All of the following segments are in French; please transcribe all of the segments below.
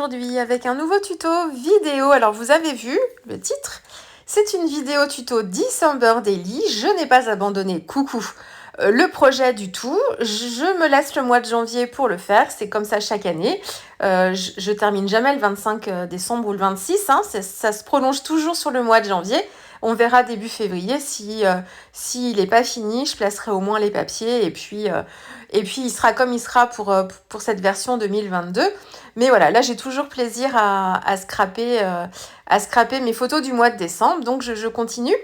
aujourd'hui avec un nouveau tuto vidéo. Alors vous avez vu le titre, c'est une vidéo tuto December Daily. Je n'ai pas abandonné, coucou, le projet du tout. Je me laisse le mois de janvier pour le faire, c'est comme ça chaque année. Je termine jamais le 25 décembre ou le 26, hein. Ça se prolonge toujours sur le mois de janvier. On verra début février s'il n'est pas fini, je placerai au moins les papiers et puis il sera comme il sera pour cette version 2022. Mais voilà, là j'ai toujours plaisir à scraper mes photos du mois de décembre, donc je continue.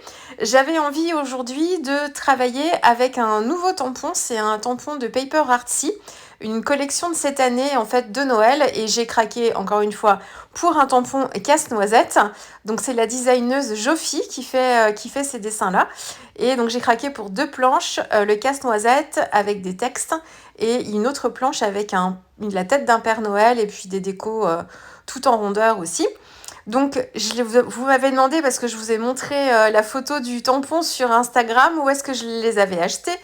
J'avais envie aujourd'hui de travailler avec un nouveau tampon, c'est un tampon de Paper Artsy, une collection de cette année en fait de Noël, et j'ai craqué encore une fois pour un tampon casse-noisette. Donc c'est la designeuse Jofi qui fait ces dessins là, et donc j'ai craqué pour deux planches, le casse-noisette avec des textes et une autre planche avec la tête d'un Père Noël et puis des décos tout en rondeur aussi. Donc vous m'avez demandé, parce que je vous ai montré la photo du tampon sur Instagram, où est-ce que je les avais achetés.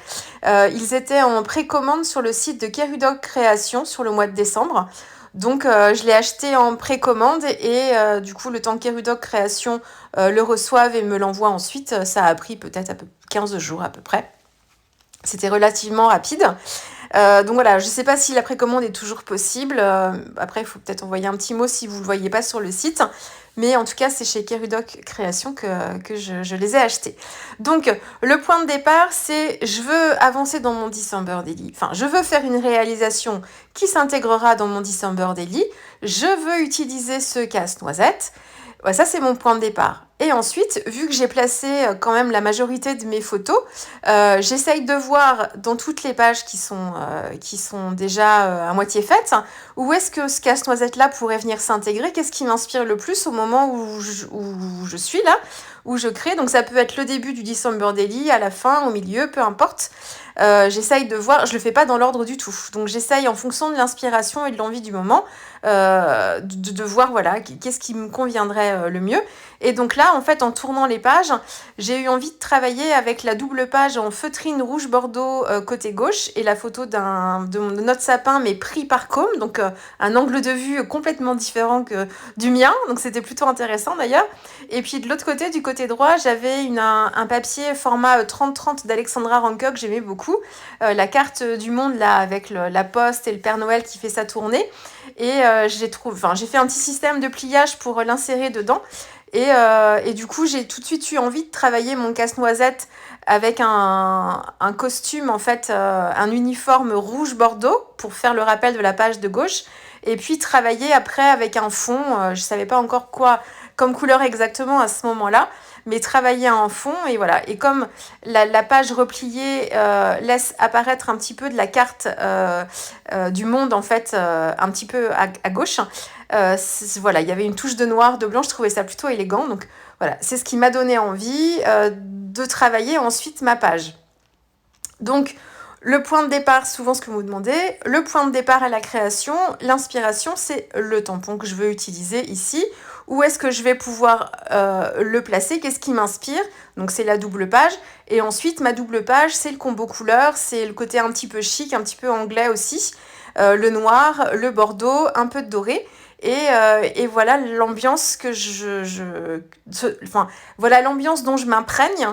Ils étaient en précommande sur le site de Kerudok Création sur le mois de décembre. Donc je l'ai acheté en précommande et du coup le temps que Kerudok Création le reçoive et me l'envoie ensuite, ça a pris peut-être 15 jours à peu près. C'était relativement rapide. Donc voilà, je ne sais pas si la précommande est toujours possible. Après, il faut peut-être envoyer un petit mot si vous ne le voyez pas sur le site. Mais en tout cas, c'est chez Kerudok Création que je les ai achetés. Donc, le point de départ, c'est je veux avancer dans mon December Daily. Enfin, je veux faire une réalisation qui s'intégrera dans mon December Daily. Je veux utiliser ce casse-noisette. Ouais, ça, c'est mon point de départ. Et ensuite, vu que j'ai placé quand même la majorité de mes photos, j'essaye de voir dans toutes les pages qui sont déjà à moitié faites, où est-ce que ce casse-noisette-là pourrait venir s'intégrer, qu'est-ce qui m'inspire le plus au moment où je suis là, où je crée. Donc ça peut être le début du December Daily, à la fin, au milieu, peu importe. J'essaye de voir, je le fais pas dans l'ordre du tout. Donc j'essaye en fonction de l'inspiration et de l'envie du moment, de voir voilà, qu'est-ce qui me conviendrait le mieux. Et donc là, en fait, en tournant les pages, j'ai eu envie de travailler avec la double page en feutrine rouge bordeaux côté gauche et la photo de notre sapin, mais pris par côme, donc un angle de vue complètement différent que du mien, donc c'était plutôt intéressant d'ailleurs. Et puis de l'autre côté, du côté droit, j'avais un papier format 30-30 d'Alexandra Rancock que j'aimais beaucoup, la carte du monde là avec la poste et le Père Noël qui fait sa tournée. Et j'ai fait un petit système de pliage pour l'insérer dedans. Et du coup, j'ai tout de suite eu envie de travailler mon casse-noisette avec un costume, en fait, un uniforme rouge bordeaux pour faire le rappel de la page de gauche. Et puis travailler après avec un fond, je ne savais pas encore quoi comme couleur exactement à ce moment-là, mais travailler un fond, et voilà. Et comme la page repliée laisse apparaître un petit peu de la carte du monde, en fait, un petit peu à gauche, voilà, il y avait une touche de noir, de blanc, je trouvais ça plutôt élégant. Donc voilà, c'est ce qui m'a donné envie de travailler ensuite ma page. Donc le point de départ, souvent ce que vous me demandez, le point de départ à la création, l'inspiration, c'est le tampon que je veux utiliser ici. Où est-ce que je vais pouvoir le placer? Qu'est-ce qui m'inspire? Donc c'est la double page. Et ensuite, ma double page, c'est le combo couleur, c'est le côté un petit peu chic, un petit peu anglais aussi. Le noir, le bordeaux, un peu de doré. Et voilà l'ambiance voilà l'ambiance dont je m'imprègne.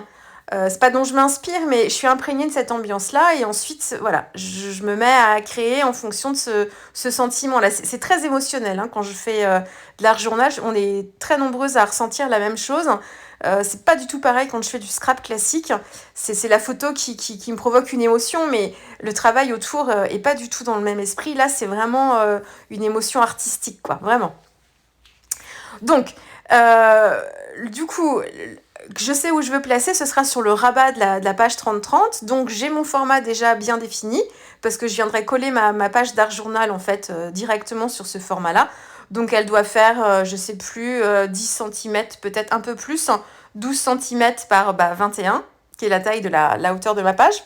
C'est pas dont je m'inspire, mais je suis imprégnée de cette ambiance-là. Et ensuite, voilà, je me mets à créer en fonction de ce sentiment-là. C'est très émotionnel, hein, quand je fais de l'art journal. On est très nombreuses à ressentir la même chose. C'est pas du tout pareil quand je fais du scrap classique. C'est la photo qui me provoque une émotion, mais le travail autour est pas du tout dans le même esprit. Là, c'est vraiment une émotion artistique, quoi, vraiment. Donc, du coup, je sais où je veux placer, ce sera sur le rabat de la page 30-30. Donc, j'ai mon format déjà bien défini, parce que je viendrai coller ma page d'art journal, en fait, directement sur ce format-là. Donc, elle doit faire, je sais plus, 10 cm, peut-être un peu plus, 12 cm par 21, qui est la taille de la hauteur de ma page,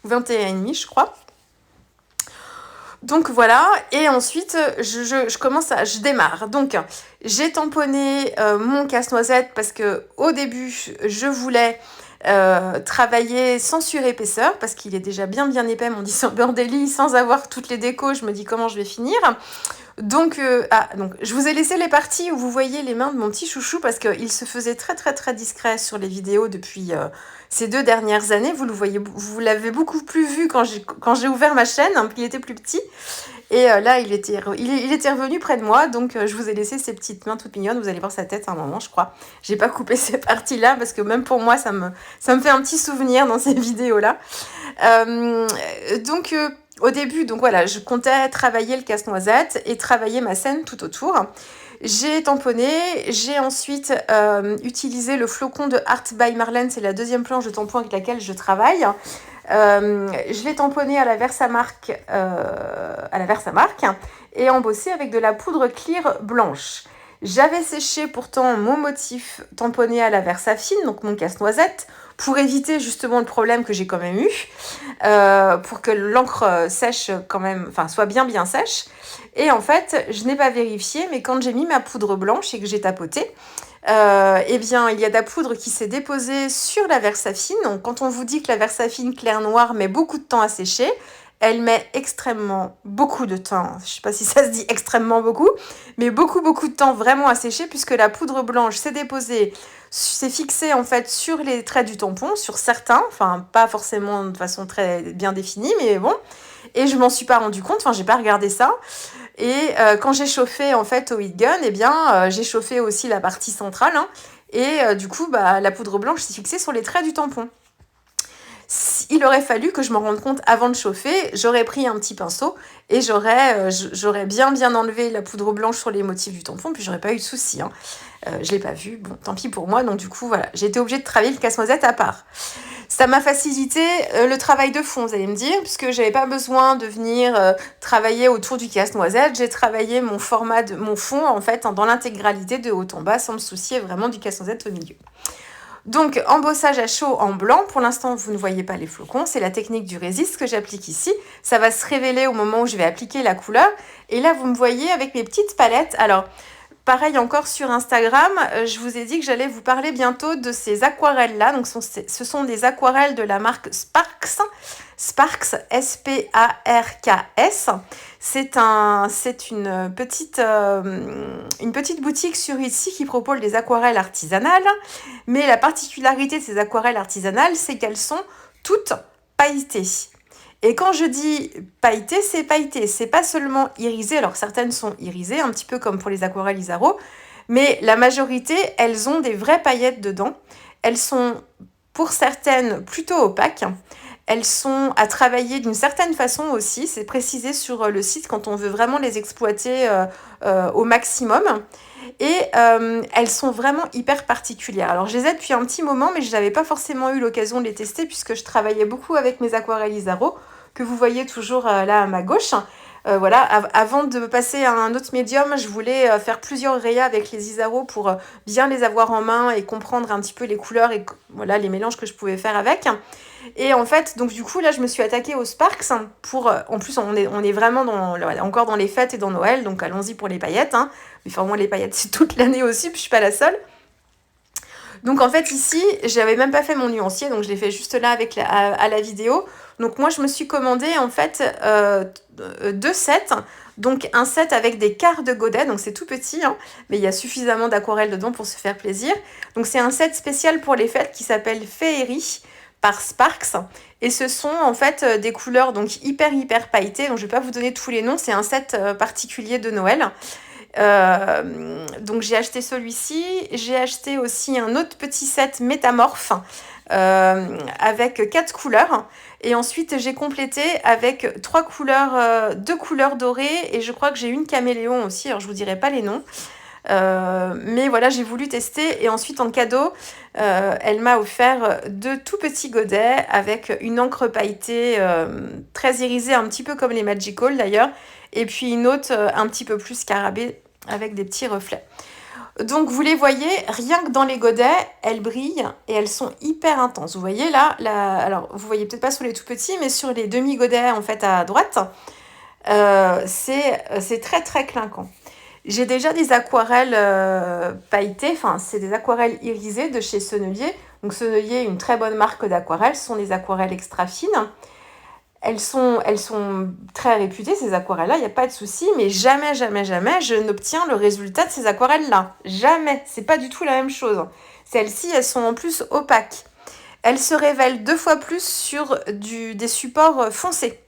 21,5 je crois. Donc voilà, et ensuite je démarre. Donc j'ai tamponné mon casse-noisette parce que au début je voulais travailler sans surépaisseur parce qu'il est déjà bien épais mon December Daily, sans avoir toutes les décos. Je me dis comment je vais finir. Donc, je vous ai laissé les parties où vous voyez les mains de mon petit chouchou parce qu'il se faisait très très très discret sur les vidéos depuis ces 2 dernières années. Vous l'avez beaucoup plus vu quand j'ai ouvert ma chaîne, hein, il était plus petit. Et là, il était revenu près de moi, donc je vous ai laissé ces petites mains toutes mignonnes. Vous allez voir sa tête à un moment, je crois. J'ai pas coupé ces parties-là parce que même pour moi, ça me fait un petit souvenir dans ces vidéos-là. Euh, donc, au début, donc voilà, je comptais travailler le casse-noisette et travailler ma scène tout autour. J'ai tamponné, j'ai ensuite utilisé le flocon de Art by Marlène, c'est la deuxième planche de tampon avec laquelle je travaille. Je l'ai tamponné à la Versamark, et embossé avec de la poudre clear blanche. J'avais séché pourtant mon motif tamponné à la Versafine, donc mon casse-noisette, pour éviter justement le problème que j'ai quand même eu, pour que l'encre sèche quand même, enfin soit bien sèche. Et en fait, je n'ai pas vérifié, mais quand j'ai mis ma poudre blanche et que j'ai tapoté, eh bien, il y a de la poudre qui s'est déposée sur la Versafine. Donc, quand on vous dit que la Versafine clair noir met beaucoup de temps à sécher, elle met extrêmement beaucoup de temps. Je ne sais pas si ça se dit extrêmement beaucoup, mais beaucoup de temps vraiment à sécher puisque la poudre blanche s'est déposée, s'est fixée en fait sur les traits du tampon, sur certains, enfin pas forcément de façon très bien définie, mais bon. Et je m'en suis pas rendu compte, enfin j'ai pas regardé ça. Et quand j'ai chauffé en fait au heat gun, eh bien j'ai chauffé aussi la partie centrale, hein, et du coup la poudre blanche s'est fixée sur les traits du tampon. Il aurait fallu que je m'en rende compte avant de chauffer, j'aurais pris un petit pinceau et j'aurais bien enlevé la poudre blanche sur les motifs du tampon, puis j'aurais pas eu de soucis. Hein. Je l'ai pas vu, bon tant pis pour moi, donc du coup voilà, j'ai été obligée de travailler le casse-noisette à part. Ça m'a facilité le travail de fond, vous allez me dire, puisque j'avais pas besoin de venir travailler autour du casse-noisette. J'ai travaillé mon fond en fait dans l'intégralité de haut en bas sans me soucier vraiment du casse-noisette au milieu. Donc, embossage à chaud en blanc. Pour l'instant, vous ne voyez pas les flocons. C'est la technique du résiste que j'applique ici. Ça va se révéler au moment où je vais appliquer la couleur. Et là, vous me voyez avec mes petites palettes. Alors, pareil encore sur Instagram, je vous ai dit que j'allais vous parler bientôt de ces aquarelles-là. Donc, ce sont des aquarelles de la marque Sparks. Sparks, S-P-A-R-K-S. C'est une petite boutique sur Etsy qui propose des aquarelles artisanales. Mais la particularité de ces aquarelles artisanales, c'est qu'elles sont toutes pailletées. Et quand je dis pailleté, c'est pailleté. C'est pas seulement irisé. Alors certaines sont irisées, un petit peu comme pour les aquarelles Isaro. Mais la majorité, elles ont des vraies paillettes dedans. Elles sont, pour certaines, plutôt opaques. Elles sont à travailler d'une certaine façon aussi. C'est précisé sur le site quand on veut vraiment les exploiter au maximum. Et elles sont vraiment hyper particulières. Alors je les ai depuis un petit moment, mais je n'avais pas forcément eu l'occasion de les tester puisque je travaillais beaucoup avec mes aquarelles Isaro, que vous voyez toujours là à ma gauche. Voilà, avant de passer à un autre médium, je voulais faire plusieurs rayas avec les Isaro pour bien les avoir en main et comprendre un petit peu les couleurs et voilà les mélanges que je pouvais faire avec. Et en fait, donc du coup, là, je me suis attaquée aux Sparks pour... en plus, on est vraiment encore dans les fêtes et dans Noël, donc allons-y pour les paillettes. Hein. Mais enfin, moi, les paillettes, c'est toute l'année aussi, puis je suis pas la seule. Donc en fait, ici, j'avais même pas fait mon nuancier, donc je l'ai fait juste là à la vidéo. Donc moi, je me suis commandé en fait 2 sets. Donc un set avec des quarts de godet, donc c'est tout petit, hein, mais il y a suffisamment d'aquarelle dedans pour se faire plaisir. Donc c'est un set spécial pour les fêtes qui s'appelle Féerie par Sparks. Et ce sont en fait des couleurs donc hyper pailletées. Donc je vais pas vous donner tous les noms, c'est un set particulier de Noël. Donc j'ai acheté celui-ci. J'ai acheté aussi un autre petit set métamorphe avec 4 couleurs. Et ensuite j'ai complété avec 2 couleurs dorées. Et je crois que j'ai une caméléon aussi. Alors je vous dirai pas les noms. Mais voilà, j'ai voulu tester et ensuite en cadeau, elle m'a offert 2 tout petits godets avec une encre pailletée très irisée, un petit peu comme les Magical d'ailleurs, et puis une autre un petit peu plus scarabée avec des petits reflets. Donc vous les voyez, rien que dans les godets, elles brillent et elles sont hyper intenses. Vous voyez là, alors vous voyez peut-être pas sur les tout petits, mais sur les demi-godets en fait à droite, c'est très clinquant. J'ai déjà des aquarelles pailletées, enfin c'est des aquarelles irisées de chez Sennelier. Donc Sennelier est une très bonne marque d'aquarelles, ce sont des aquarelles extra fines. elles sont très réputées, ces aquarelles-là, il n'y a pas de souci, mais jamais, jamais, jamais, je n'obtiens le résultat de ces aquarelles-là. Jamais. C'est pas du tout la même chose. Celles-ci, elles sont en plus opaques. Elles se révèlent 2 fois plus sur des supports foncés.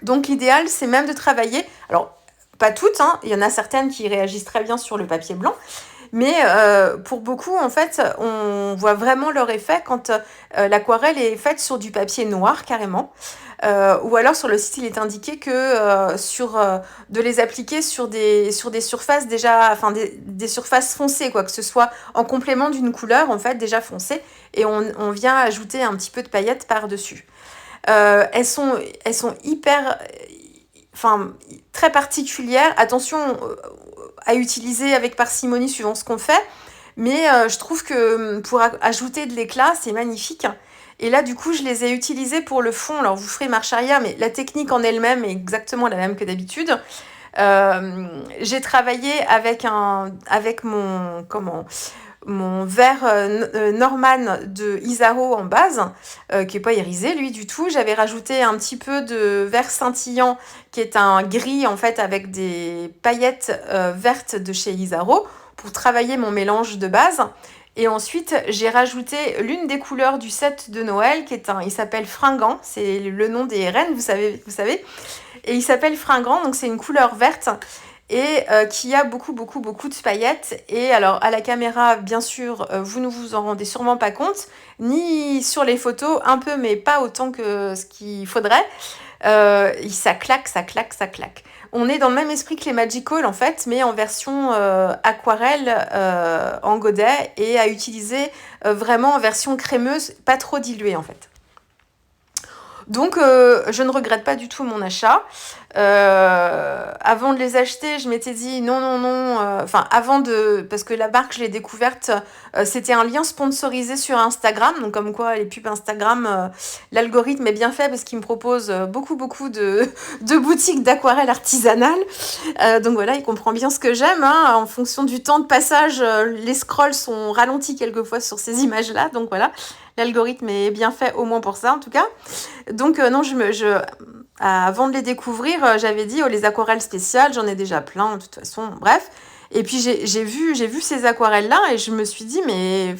Donc l'idéal, c'est même de travailler. Alors, pas toutes, hein, il y en a certaines qui réagissent très bien sur le papier blanc. Mais pour beaucoup, en fait, on voit vraiment leur effet quand l'aquarelle est faite sur du papier noir carrément. Ou alors sur le site, il est indiqué que de les appliquer sur des surfaces déjà, enfin des surfaces foncées, quoi, que ce soit en complément d'une couleur en fait déjà foncée, et on vient ajouter un petit peu de paillettes par-dessus. Elles sont hyper, enfin très particulières. Attention à utiliser avec parcimonie suivant ce qu'on fait, mais je trouve que pour ajouter de l'éclat, c'est magnifique. Et là, du coup, je les ai utilisées pour le fond. Alors, vous ferez marche arrière, mais la technique en elle-même est exactement la même que d'habitude. J'ai travaillé avec mon verre Norman de Isaro en base, qui n'est pas irisé lui du tout. J'avais rajouté un petit peu de verre scintillant, qui est un gris en fait avec des paillettes vertes de chez Isaro, pour travailler mon mélange de base. Et ensuite, j'ai rajouté l'une des couleurs du set de Noël, il s'appelle Fringant, c'est le nom des reines, vous savez. Et il s'appelle Fringant, donc c'est une couleur verte et qui a beaucoup, beaucoup, beaucoup de paillettes. Et alors, à la caméra, bien sûr, vous ne vous en rendez sûrement pas compte, ni sur les photos, un peu, mais pas autant que ce qu'il faudrait. Ça claque, ça claque, ça claque. On est dans le même esprit que les Magical en fait, mais en version aquarelle en godet et à utiliser vraiment en version crémeuse, pas trop diluée en fait. Donc je ne regrette pas du tout mon achat. Avant de les acheter, je m'étais dit non, parce que la marque, je l'ai découverte, c'était un lien sponsorisé sur Instagram, donc comme quoi les pubs Instagram, l'algorithme est bien fait parce qu'il me propose beaucoup, beaucoup de boutiques d'aquarelle artisanales. Donc voilà, il comprend bien ce que j'aime, hein. En fonction du temps de passage, les scrolls sont ralentis quelquefois sur ces images-là, donc voilà. L'algorithme est bien fait au moins pour ça en tout cas. Donc non, avant de les découvrir, j'avais dit les aquarelles spéciales, j'en ai déjà plein de toute façon, bref. Et puis j'ai vu ces aquarelles-là et je me suis dit mais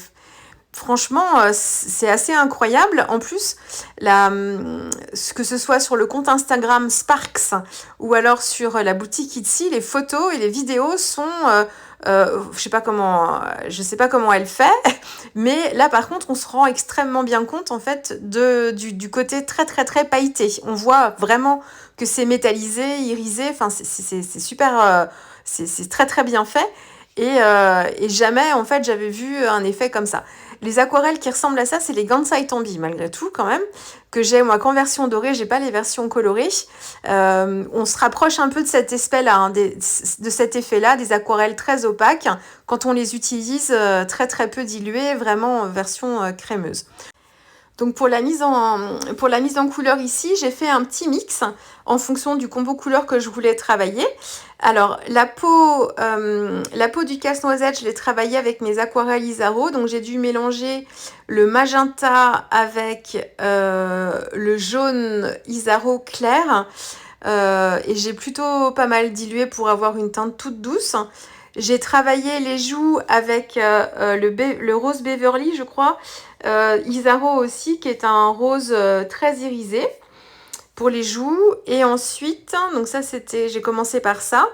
franchement, c'est assez incroyable. En plus, que ce soit sur le compte Instagram Sparks ou alors sur la boutique Etsy, les photos et les vidéos sont... je sais pas comment elle fait, mais là par contre on se rend extrêmement bien compte en fait du côté très très très pailleté. On voit vraiment que c'est métallisé, irisé, enfin c'est super, c'est très très bien fait et jamais en fait j'avais vu un effet comme ça. Les aquarelles qui ressemblent à ça, c'est les Gansai Tambi, malgré tout, quand même, que j'ai, moi, qu'en version dorée, j'ai pas les versions colorées. On se rapproche un peu de cet effet-là, hein, de cet effet-là, des aquarelles très opaques, quand on les utilise très très peu diluées, vraiment en version crémeuse. Donc pour la mise en couleur ici, j'ai fait un petit mix en fonction du combo couleur que je voulais travailler. Alors la peau du casse-noisette, je l'ai travaillée avec mes aquarelles Isaro. Donc j'ai dû mélanger le magenta avec le jaune Isaro clair. Et j'ai plutôt pas mal dilué pour avoir une teinte toute douce. J'ai travaillé les joues avec le rose Beverly, je crois. Isaro aussi, qui est un rose très irisé pour les joues. Et ensuite, donc ça j'ai commencé par ça.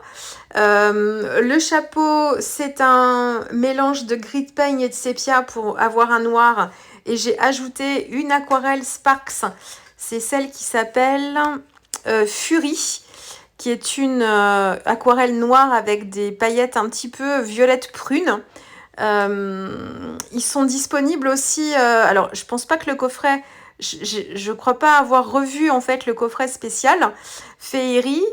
Le chapeau, c'est un mélange de gris de peigne et de sépia pour avoir un noir. Et j'ai ajouté une aquarelle Sparks. C'est celle qui s'appelle Fury, qui est une aquarelle noire avec des paillettes un petit peu violette prune. Ils sont disponibles aussi. Alors, je pense pas que le coffret. Je crois pas avoir revu en fait le coffret spécial Féerie,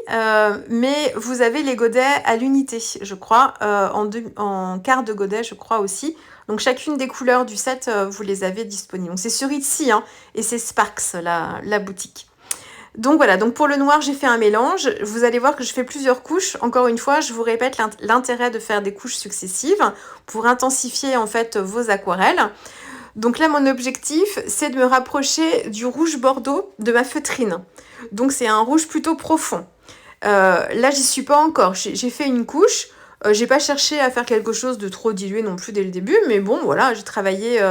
mais vous avez les godets à l'unité, je crois, en quart de godet, je crois aussi. Donc chacune des couleurs du set, vous les avez disponibles. Donc c'est sur Etsy, hein, et c'est Sparks, la boutique. Donc voilà, donc pour le noir, j'ai fait un mélange. Vous allez voir que je fais plusieurs couches. Encore une fois, je vous répète l'intérêt de faire des couches successives pour intensifier en fait vos aquarelles. Donc là, mon objectif, c'est de me rapprocher du rouge bordeaux de ma feutrine. Donc c'est un rouge plutôt profond. Là, j'y suis pas encore. J'ai fait une couche. J'ai pas cherché à faire quelque chose de trop dilué non plus dès le début, mais bon, voilà, j'ai travaillé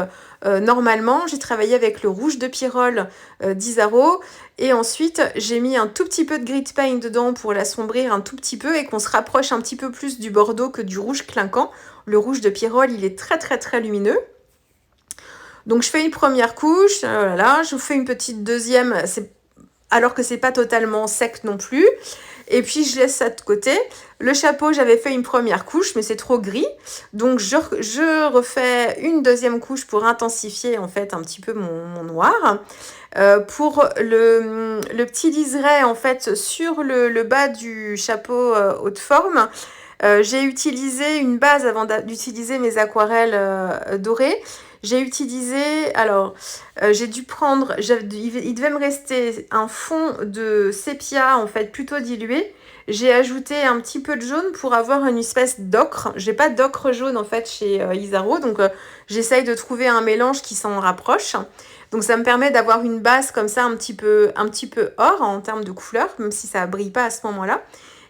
normalement. J'ai travaillé avec le rouge de Pyrrole d'Isaro, et ensuite j'ai mis un tout petit peu de grit paint dedans pour l'assombrir un tout petit peu et qu'on se rapproche un petit peu plus du bordeaux que du rouge clinquant. Le rouge de Pyrrole, il est très très très lumineux. Donc je fais une première couche, voilà, je vous fais une petite deuxième, alors que c'est pas totalement sec non plus. Et puis je laisse ça de côté. Le chapeau, j'avais fait une première couche, mais c'est trop gris. Donc je refais une deuxième couche pour intensifier en fait un petit peu mon noir. Pour le petit liseré en fait sur le bas du chapeau haute forme, j'ai utilisé une base avant d'utiliser mes aquarelles dorées. J'ai utilisé, alors j'ai dû prendre, il devait me rester un fond de sépia en fait plutôt dilué. J'ai ajouté un petit peu de jaune pour avoir une espèce d'ocre. J'ai pas d'ocre jaune en fait chez Isaro, donc j'essaye de trouver un mélange qui s'en rapproche. Donc ça me permet d'avoir une base comme ça un petit peu or en termes de couleur, même si ça brille pas à ce moment-là.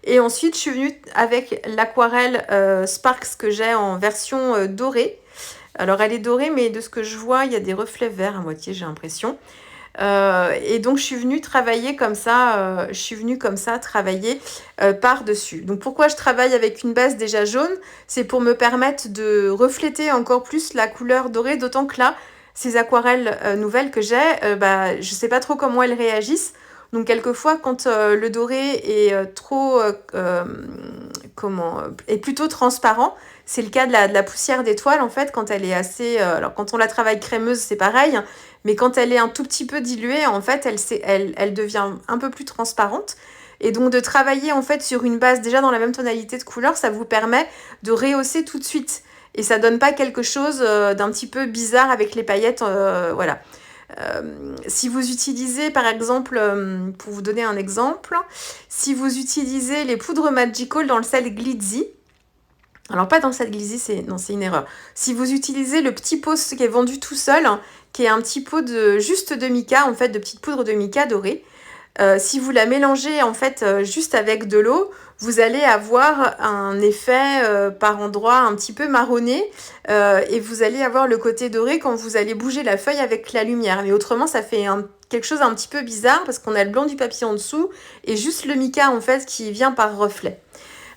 Et ensuite je suis venue avec l'aquarelle Sparks que j'ai en version dorée. Alors elle est dorée, mais de ce que je vois, il y a des reflets verts à moitié, j'ai l'impression. Et donc je suis venue travailler comme ça, travailler par-dessus. Donc pourquoi je travaille avec une base déjà jaune? C'est pour me permettre de refléter encore plus la couleur dorée, d'autant que là, ces aquarelles nouvelles que j'ai, je sais pas trop comment elles réagissent. Donc quelquefois, quand le doré est est plutôt transparent, c'est le cas de la poussière d'étoile en fait, quand elle est assez... alors quand on la travaille crémeuse, c'est pareil, mais quand elle est un tout petit peu diluée, en fait, elle devient un peu plus transparente. Et donc de travailler en fait sur une base déjà dans la même tonalité de couleur, ça vous permet de rehausser tout de suite. Et ça donne pas quelque chose d'un petit peu bizarre avec les paillettes, voilà. Si vous utilisez par exemple, pour vous donner un exemple, si vous utilisez les poudres Magical dans le set Glitzy, alors pas dans le set Glitzy, c'est une erreur. Si vous utilisez le petit pot qui est vendu tout seul, qui est un petit pot juste de mica, en fait, de petite poudre de mica dorée, si vous la mélangez en fait juste avec de l'eau, vous allez avoir un effet par endroits un petit peu marronné et vous allez avoir le côté doré quand vous allez bouger la feuille avec la lumière. Mais autrement, ça fait quelque chose un petit peu bizarre parce qu'on a le blanc du papier en dessous et juste le mica en fait qui vient par reflet.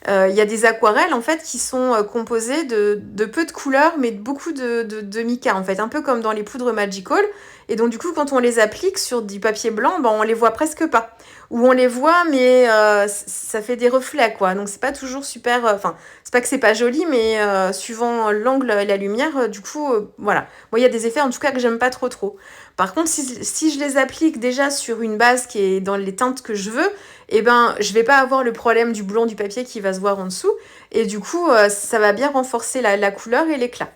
Il y a des aquarelles en fait qui sont composées de peu de couleurs mais de beaucoup de mica en fait, un peu comme dans les poudres Magical. Et donc du coup quand on les applique sur du papier blanc, on les voit presque pas. Ou on les voit mais ça fait des reflets quoi. Donc c'est pas toujours super... Enfin, c'est pas que c'est pas joli, mais suivant l'angle et la lumière, du coup, voilà. Moi, il y a des effets en tout cas que j'aime pas trop. Par contre, si je les applique déjà sur une base qui est dans les teintes que je veux, eh ben, je vais pas avoir le problème du blanc du papier qui va se voir en dessous. Et du coup, ça va bien renforcer la couleur et l'éclat.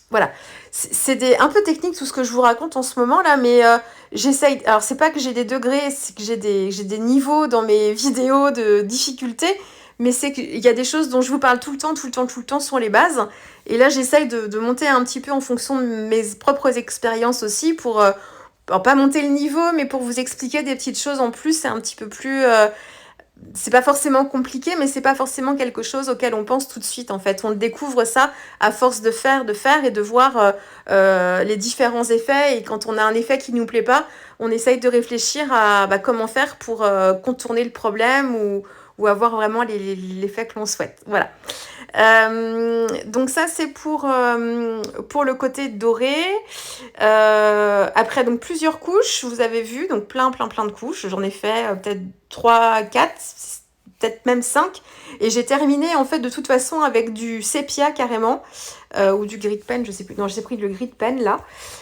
Voilà. C'est un peu technique tout ce que je vous raconte en ce moment là, mais j'essaye. Alors, c'est pas que j'ai des degrés, c'est que j'ai des niveaux dans mes vidéos de difficulté, mais c'est qu'il y a des choses dont je vous parle tout le temps sur les bases. Et là, j'essaye de monter un petit peu en fonction de mes propres expériences aussi pour pas monter le niveau, mais pour vous expliquer des petites choses en plus. C'est un petit peu plus... c'est pas forcément compliqué, mais c'est pas forcément quelque chose auquel on pense tout de suite en fait. On découvre ça à force de faire et de voir les différents effets. Et quand on a un effet qui nous plaît pas, on essaye de réfléchir à comment faire pour contourner le problème ou avoir vraiment l'effet que l'on souhaite. Voilà. Donc ça c'est pour le côté doré. Après donc plusieurs couches, vous avez vu, donc plein de couches. J'en ai fait peut-être 3, 4, peut-être même 5. Et j'ai terminé en fait de toute façon avec du sépia carrément, ou du gris pen, je sais plus. Non, j'ai pris le gris pen là.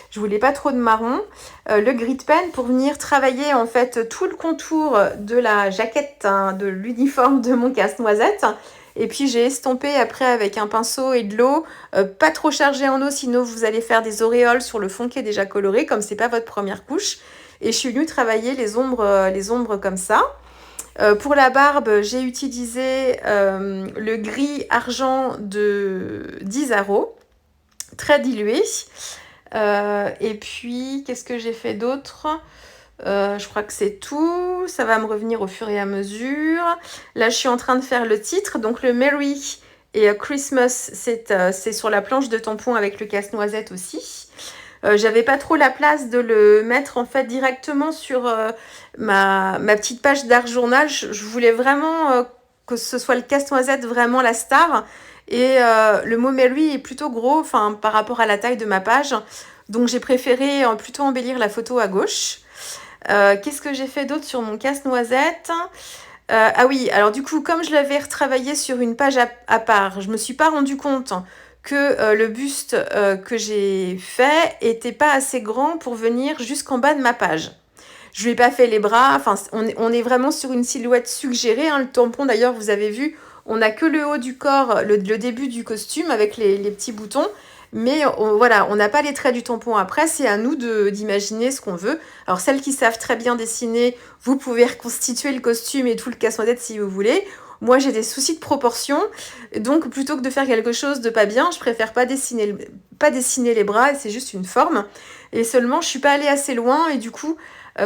Je voulais pas trop de marron. Le gris pen pour venir travailler en fait tout le contour de la jaquette, de l'uniforme de mon casse-noisette. Et puis j'ai estampé après avec un pinceau et de l'eau, pas trop chargé en eau, sinon vous allez faire des auréoles sur le fond qui est déjà coloré, comme c'est pas votre première couche. Et je suis venue travailler les ombres comme ça. Pour la barbe, j'ai utilisé le gris argent d'Isaro, très dilué. Et puis, qu'est-ce que j'ai fait d'autre? Je crois que c'est tout. Ça va me revenir au fur et à mesure. Là, je suis en train de faire le titre. Donc, le Merry et Christmas, c'est sur la planche de tampon avec le casse-noisette aussi. J'avais pas trop la place de le mettre en fait directement sur ma petite page d'art journal. Je voulais vraiment que ce soit le casse-noisette vraiment la star. Et le mot Merry est plutôt gros par rapport à la taille de ma page. Donc j'ai préféré plutôt embellir la photo à gauche. Qu'est-ce que j'ai fait d'autre sur mon casse-noisette? Ah oui, alors du coup, comme je l'avais retravaillé sur une page à part, je me suis pas rendu compte que le buste que j'ai fait était pas assez grand pour venir jusqu'en bas de ma page. Je lui ai pas fait les bras, enfin on est vraiment sur une silhouette suggérée, hein. Le tampon d'ailleurs, vous avez vu, on n'a que le haut du corps, le début du costume avec les petits boutons, mais voilà, on n'a pas les traits du tampon après, c'est à nous d'imaginer ce qu'on veut. Alors celles qui savent très bien dessiner, vous pouvez reconstituer le costume et tout le casse-noisette si vous voulez. Moi j'ai des soucis de proportion, donc plutôt que de faire quelque chose de pas bien, je préfère pas dessiner les bras, c'est juste une forme. Et seulement je suis pas allée assez loin et du coup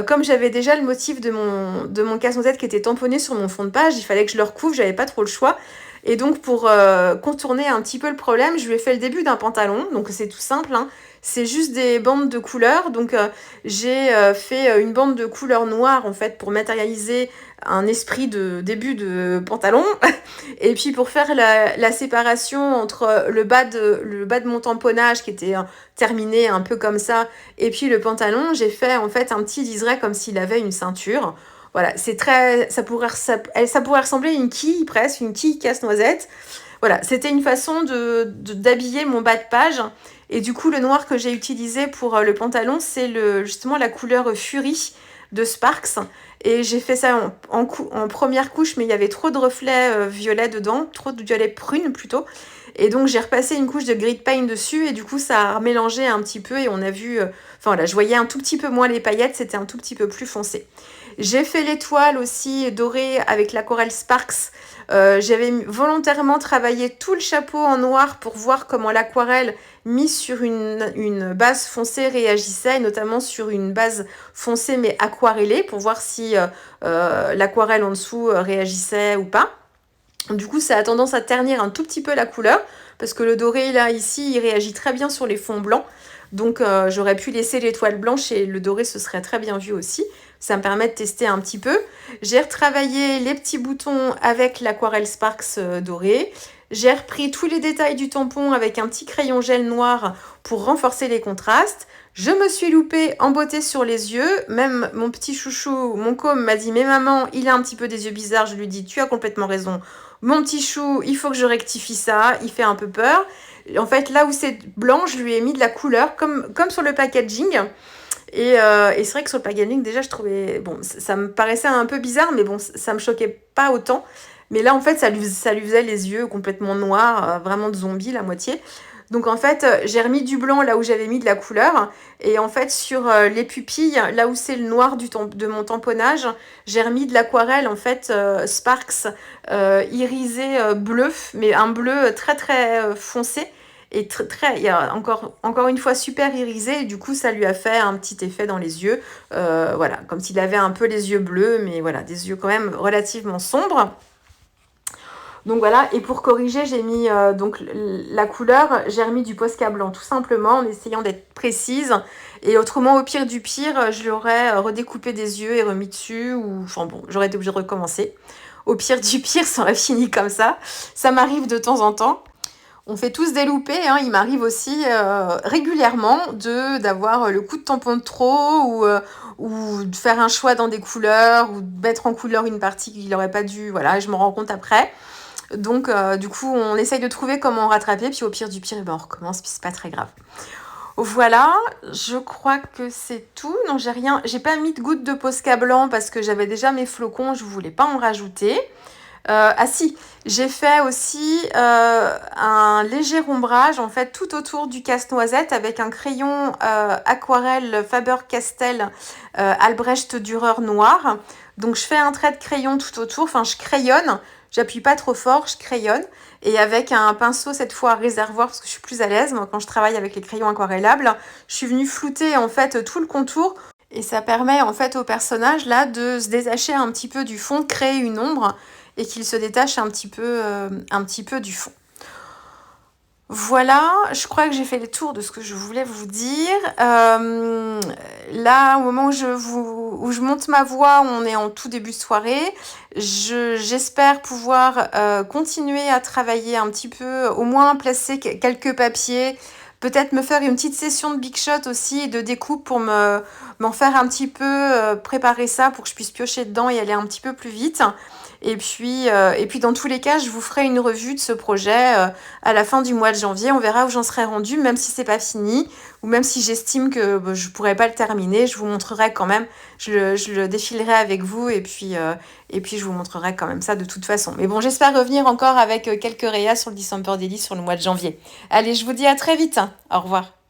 comme j'avais déjà le motif de mon casse-noisette qui était tamponné sur mon fond de page, il fallait que je le recouvre, j'avais pas trop le choix. Et donc pour contourner un petit peu le problème, je lui ai fait le début d'un pantalon, donc c'est tout simple, hein. C'est juste des bandes de couleurs, donc j'ai fait une bande de couleur noire en fait pour matérialiser un esprit de début de pantalon, et puis pour faire la séparation entre le bas de mon tamponnage qui était terminé un peu comme ça, et puis le pantalon, j'ai fait en fait un petit liseré comme s'il avait une ceinture. Voilà, c'est très, ça pourrait ressembler à une quille presque, une quille casse-noisette. Voilà, c'était une façon d'habiller mon bas de page. Et du coup, le noir que j'ai utilisé pour le pantalon, c'est justement la couleur Fury de Sparks. Et j'ai fait ça en première couche, mais il y avait trop de reflets violets dedans, trop de violet prune plutôt. Et donc j'ai repassé une couche de grid paint dessus et du coup ça a mélangé un petit peu et on a vu, enfin voilà, je voyais un tout petit peu moins les paillettes, c'était un tout petit peu plus foncé. J'ai fait l'étoile aussi dorée avec l'aquarelle Sparks. J'avais volontairement travaillé tout le chapeau en noir pour voir comment l'aquarelle mise sur une base foncée réagissait, notamment sur une base foncée mais aquarellée pour voir si l'aquarelle en dessous réagissait ou pas. Du coup, ça a tendance à ternir un tout petit peu la couleur parce que le doré, là, ici, il réagit très bien sur les fonds blancs. Donc, j'aurais pu laisser l'étoile blanche et le doré, ce serait très bien vu aussi. Ça me permet de tester un petit peu. J'ai retravaillé les petits boutons avec l'aquarelle Sparks doré. J'ai repris tous les détails du tampon avec un petit crayon gel noir pour renforcer les contrastes. Je me suis loupée en beauté sur les yeux. Même mon petit chouchou, mon com, m'a dit « Mais maman, il a un petit peu des yeux bizarres. » Je lui dis « Tu as complètement raison. Mon petit chou, il faut que je rectifie ça. Il fait un peu peur. » En fait, là où c'est blanc, je lui ai mis de la couleur, comme sur le packaging. Et c'est vrai que sur le packaging, déjà, je trouvais... Bon, ça me paraissait un peu bizarre, mais bon, ça me choquait pas autant. Mais là, en fait, ça lui faisait les yeux complètement noirs, vraiment de zombie, la moitié. Donc, en fait, j'ai remis du blanc là où j'avais mis de la couleur. Et en fait, sur les pupilles, là où c'est le noir de mon tamponnage, j'ai remis de l'aquarelle, en fait, Sparks, irisé bleu, mais un bleu très, très foncé. Et il y a encore une fois super irisé, et du coup ça lui a fait un petit effet dans les yeux, voilà, comme s'il avait un peu les yeux bleus, mais voilà, des yeux quand même relativement sombres. Donc voilà, et pour corriger, j'ai mis donc la couleur, j'ai remis du Posca blanc tout simplement en essayant d'être précise. Et autrement, au pire du pire, je l'aurais redécoupé des yeux et remis dessus, ou enfin bon, j'aurais été obligée de recommencer. Au pire du pire, ça aurait fini comme ça. Ça m'arrive de temps en temps. On fait tous des loupés, hein. Il m'arrive aussi régulièrement d'avoir le coup de tampon de trop ou de faire un choix dans des couleurs ou de mettre en couleur une partie qu'il n'aurait pas dû. Voilà, je me rends compte après. Donc du coup, on essaye de trouver comment rattraper, puis au pire du pire, on recommence, puis c'est pas très grave. Voilà, je crois que c'est tout. Non, j'ai rien, j'ai pas mis de gouttes de Posca blanc parce que j'avais déjà mes flocons, je voulais pas en rajouter. Ah si, j'ai fait aussi un léger ombrage en fait tout autour du casse-noisette avec un crayon aquarelle Faber-Castell Albrecht Dürer noir. Donc je fais un trait de crayon tout autour, enfin je crayonne, j'appuie pas trop fort, je crayonne. Et avec un pinceau, cette fois à réservoir, parce que je suis plus à l'aise, moi, quand je travaille avec les crayons aquarellables, je suis venue flouter en fait tout le contour. Et ça permet en fait au personnage là de se détacher un petit peu du fond, de créer une ombre et qu'il se détache un petit peu du fond. Voilà, je crois que j'ai fait le tour de ce que je voulais vous dire. Là, au moment où je monte ma voix, on est en tout début de soirée. J'espère pouvoir continuer à travailler un petit peu, au moins placer quelques papiers, peut-être me faire une petite session de big shot aussi, de découpe pour m'en faire un petit peu, préparer ça pour que je puisse piocher dedans et aller un petit peu plus vite. Et puis dans tous les cas, je vous ferai une revue de ce projet à la fin du mois de janvier. On verra où j'en serai rendue, même si c'est pas fini, ou même si j'estime que je pourrais pas le terminer. Je vous montrerai quand même, je le défilerai avec vous, et puis je vous montrerai quand même ça de toute façon. Mais bon, j'espère revenir encore avec quelques réas sur le December Daily sur le mois de janvier. Allez, je vous dis à très vite, hein. Au revoir.